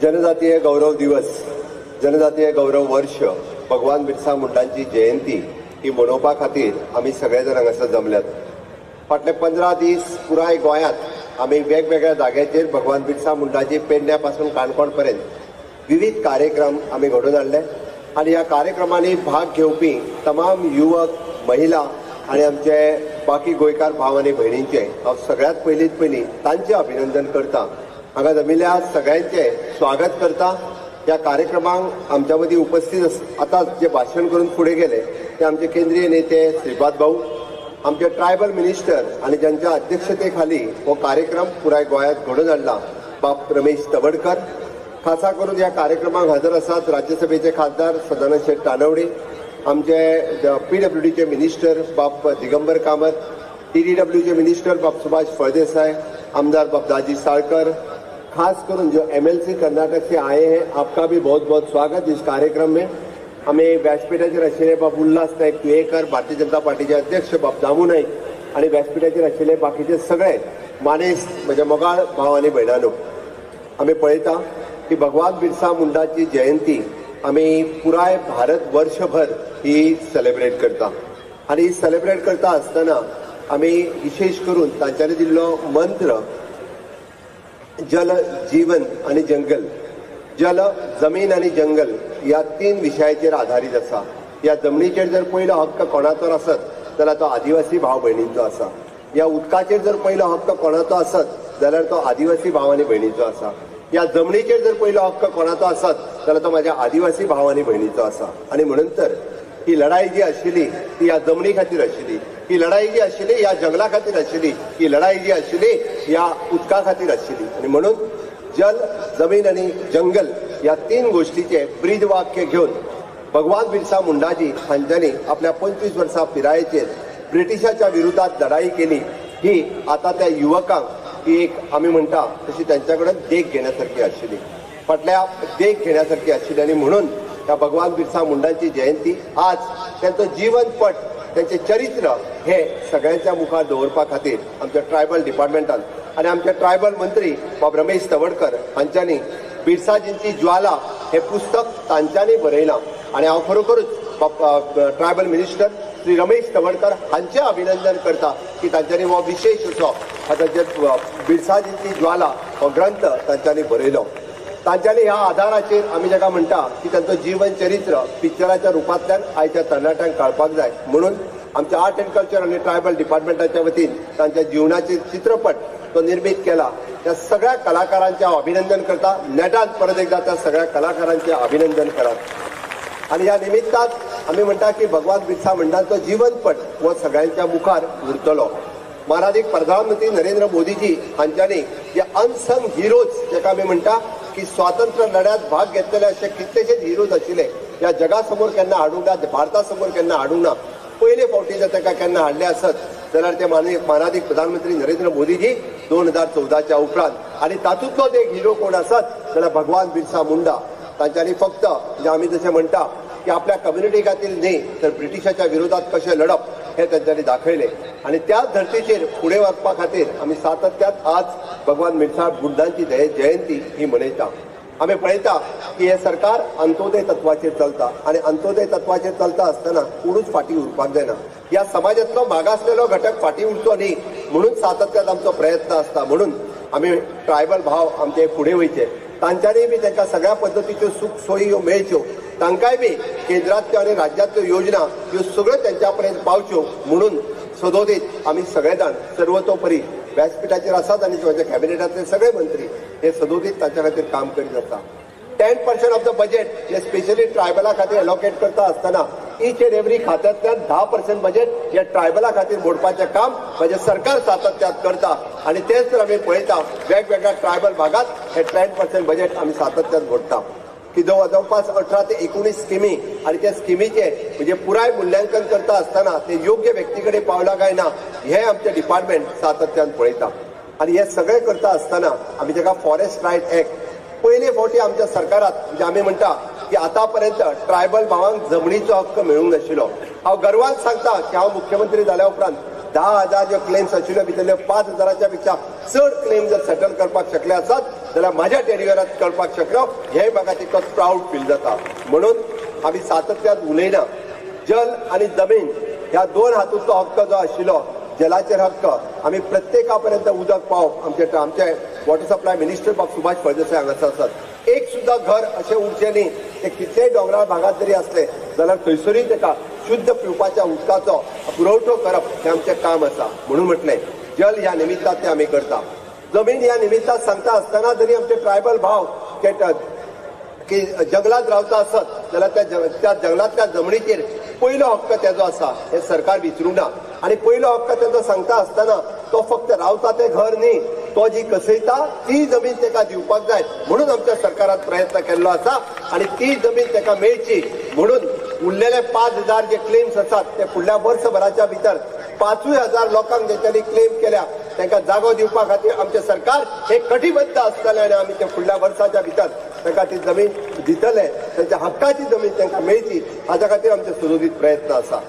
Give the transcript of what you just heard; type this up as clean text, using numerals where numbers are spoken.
जनजातीय गौरव दिवस, जनजातीय गौरव वर्ष, भगवान बिरसा मुंडांची जयंती ही मनोवपा खातीर आमी सगळे जाण हांगासर जमल्यात. फाटले 15 दीस पुराय गोंयांत आमी वेगवेगळ्या जाग्याचेर भगवान बिरसा मुंडाची पेडण्या पासून काणकोण पर्यंत विविध कार्यक्रम आमी घडोवन हाडले आनी ह्या कार्यक्रमांनी भाग घेवपी तमाम युवक, महिला आनी आमचे बाकी गोंयकार भाव आनी भयणींचे हांव सगळ्यात पयलीं तांचे अभिनंदन करता. हांगा जमिल्ल्या सगळ्यांचे स्वागत करता. ह्या कार्यक्रमाक आमच्या मदीं उपस्थित आतां जे भाशण करून फुडें गेले ते आमचे केंद्रीय नेते श्रीपाद भाऊ, आमचे ट्रायबल मिनिस्टर आनी ज्यांच्या अध्यक्षते खाली हो कार्यक्रम पुराय गोंयांत घडोवन हाडला बाब रमेश तवडकर. खासा करून ह्या कार्यक्रमाक हजर आसात राज्यसभेचे खासदार सदानंद शेट तानवडे, आमचे PWDचे मिनिस्टर बाब दिगंबर कामत, TDWचे मिनिस्टर बाब सुभाष फळदेसाय, आमदार बाब दाजी साळकर. खास करून जो MLC कर्नाटक से आए हैं, आपका भी बहुत बहुत स्वागत इस कार्यक्रम में. हमें व्यासपीठाचेर आशिल्ले बाब उल्हास नायक कुयेकर, भारतीय जनता पार्टीचे अध्यक्ष बाब दामू नाईक आनी व्यासपीठाचेर आशिल्ले बाकीचे सगळे मानेस्त म्हज्या मोगाळ भाव आनी भयणांनो, आमी पळयता की भगवान बिरसा मुंडाची जयंती आमी पुराय भारत वर्षभर ही सेलिब्रेट करता आनी ही सेलिब्रेट करता आसतना आमी विशेष करून तांच्यांनी दिल्लो मंत्र जल, जीवन आणि जंगल, जल, जमीन आणि जंगल या 3 विशयाचेर आधारित आसा. या जमनीचेर जर पयलो हक्क कोणाचो आसत जाल्यार तो आदिवासी भाव भयणींचो आसा. या उदकाचेर जर पयलो हक्क कोणाचो आसत जाल्यार तो आदिवासी भाव आनी भयणींचो आसा. या जमनीचेर जर पयलो हक्क कोणाचो आसत जाल्यार तो म्हाज्या आदिवासी भाव आनी भयणींचो आसा. आनी म्हणून तर ही लढाई जी आशिल्ली ती ह्या जमनी खातीर आशिल्ली, ही लढाई जी आशिल्ली ह्या जंगला खातीर आशिल्ली, ही लढाई जी आशिल्ली ह्या उदका खातीर आशिल्ली. आनी म्हणून जल, जमीन आनी जंगल या 3 गोष्टीचे ब्रीद वाक्य घेवन भगवान बिरसा मुंडाजी हांच्यांनी आपल्या 25 वर्सां पिरायेचेर ब्रिटिशाच्या विरोधात लढाई केली. ही आता त्या युवकांक ही एक आमी म्हणटा तशी त्यांच्या कडेन देख घेण्यासारखी आशिल्ली, फाटल्या देख घेण्यासारखी आशिल्ली. आनी म्हणून त्या भगवान बिरसा मुंडाची जयंती आज त्यांचं जीवनपट, त्यांचे चरित्र हे सगळ्यांच्या मुखार दवरपा खातीर आमच्या ट्रायबल डिपार्टमेंटान आनी आमचे ट्रायबल मंत्री बाब रमेश तवडकर हांच्यांनी बिरसाजींची ज्वाला हे पुस्तक तांच्यांनी बरयलां. आनी हांव खरोखरूच ट्रायबल मिनिस्टर श्री रमेश तवडकर हांचे अभिनंदन करता की तांच्यांनी हो विशेष असो बिरसाजींची ज्वाला हो ग्रंथ तांच्यांनी बरयलो. तांच्यांनी ह्या आधाराचेर आमी जाका म्हणटा की तांचो जीवन चरित्र पिक्चराच्या रुपांतल्यान आयच्या तरणाट्यांक कळपाक जाय. म्हणून आमच्या आर्ट अँड कल्चर आनी ट्रायबल डिपार्टमेंटाच्या वतीन तांच्या जिवनाचे चित्रपट तो निर्मीत केला. त्या सगळ्या कलाकारांचे हांव अभिनंदन करता. नेटान परत एकदा त्या सगळ्या कलाकारांचे अभिनंदन करात. आनी ह्या निमित्ताक आमी म्हणटा की भगवान बिरसा मुंडांचो जीवनपट हो सगळ्यांच्या मुखार उरतलो. माननीय प्रधानमंत्री नरेंद्र मोदीजी हांच्यांनी जे अनसंग हिरोज जाका आमी म्हणटा की स्वातंत्र्य लढ्यात भाग घेतलेले असे कितलेशेच हिरोज आशिल्ले ह्या जगा समोर केन्ना हाडूंक ना, भारता समोर केन्ना हाडूंक ना. पयले फावटी जर ताका केन्ना हाडले आसत जाल्यार ते माननीय प्रधानमंत्री नरेंद्र मोदीजी 2014च्या उपरांत. आनी तातूंतलो एक हिरो कोण आसत जाल्यार भगवान बिरसा मुंडा. तांच्यांनी फक्त आमी जशें म्हणटा की आपल्या कम्युनिटी खातीर न्ही तर ब्रिटिशाच्या विरोधात कशें लढप हे तांच्यांनी दाखयले. आनी त्याच धर्तीचेर फुडें वचपा खातीर आमी सातत्यान आज भगवान बिरसा मुंडांची जयंती ही मनयता. आमी पळयता की हे सरकार अंत्योदय तत्वाचेर चलता आनी अंत्योदय तत्वाचेर चलता आसतना कोणूच फाटीं उरपाक जायना. ह्या समाजांतलो मागासलेलो घटक फाटीं उरचो न्ही म्हणून सातत्यान आमचो प्रयत्न आसता. म्हणून आमी ट्रायबल भाव आमचे फुडें वयचे, तांच्यांनी बी तांकां सगळ्या पद्दतीच्यो सुख सोयी ह्यो मेळच्यो, तांकांय बी केंद्रांतल्यो आनी राज्यांतल्यो योजना ह्यो सगळ्यो त्यांच्या पर्यंत पावच्यो म्हणून सदोदीत आमी सगळे जाण सर्वतोपरी व्यासपीठाचेर आसात आनी माझ्या कॅबिनेटांतले सगळे मंत्री हे सदोदीत तांच्या खातीर काम करीत आसा. 10% ऑफ द बजेट जे स्पेशली ट्रायबला खातीर एलोकेट करता आसतना ईच एंड एवरी खात्यांतल्यान 10% बजेट हे ट्रायबला खातीर मोडपाचें काम म्हणजे सरकार सातत्यान करता. आनी तेच तर आमी पळयता वेगवेगळ्या ट्रायबल भागात हे 10% बजेट आमी सातत्यान मोडटा की जवळपास 18 ते 19 स्किमी आणि त्या स्किमीचे म्हणजे पुराय मूल्यांकन करता असताना ते योग्य व्यक्तीकडे पावला काय ना हे आमचे डिपार्टमेंट सातत्यान पळयता. आणि हे सगळे करता असताना आमी जेका फॉरेस्ट रायट ऍक्ट पयले फावटी आमच्या सरकारात म्हणजे आमी म्हणटा की आतापर्यंत ट्रायबल भावांक जमनीचो हक्क मेळूंक नाशिल्लो. हांव गर्वान सांगता की हांव मुख्यमंत्री जाल्या उपरांत 10,000 ज्यो क्लेम्स आशिल्ल्यो भितरले 5,000च्या पेक्षा चड क्लेम जर सेटल करपाक शकले आसात जाल्यार म्हाज्या टेन्युअरांत करपाक शकलो हे म्हाका तितको प्राऊड फील जाता. म्हणून आमी सातत्यान उलयना. जल आणि जमीन ह्या दोन हातूंतलो हक्क जो आशिल्लो जलाचेर हक्क आमी प्रत्येका पर्यंत उदक पावप आमचे वॉटर सप्लाय मिनिस्टर बाब सुभाष फळदेसाय हांगासर आसात. एक सुद्धा घर अशें उरचें न्ही ते कितलेय डोंगराळ भागात जरी असले जाल्यार थंयसरूय ताका शुद्ध पिवपाच्या उदकाचो पुरवठो करप हें आमचें काम आसा. म्हणून म्हटलें जल ह्या निमित्तान तें आमी करता. जमीन ह्या निमित्तान सांगता आसतना जरी आमचे ट्रायबल भाव की जंगलात रावता आसत जाल्यार त्या जंगलातल्या जमनीचेर पयलो हक्क तेजो आसा हे सरकार विसरूंक ना. आणि पयलो हक्क तेजो सांगता आसतना तो फक्त रावता ते घर न्ही तो जी कसयता ती जमीन ताका दिवपाक जाय म्हणून आमच्या सरकारान प्रयत्न केल्लो आसा. आणि ती जमीन ताका मेळची म्हणून उरलेले 5,000 जे क्लेम्स आसात ते फुडल्या वर्सभराच्या भितर 5,000 लोकांक जेच्यांनी क्लेम केल्या तांकां जागो दिवपा खातीर आमचे सरकार हे कटिबद्ध आसतले आणि आमी ते फुडल्या वर्साच्या भितर तांकां ती जमीन दितले. त्यांच्या हक्काची जमीन तांकां मेळची हाच्या खातीर आमचे सुरळीत प्रयत्न आसा.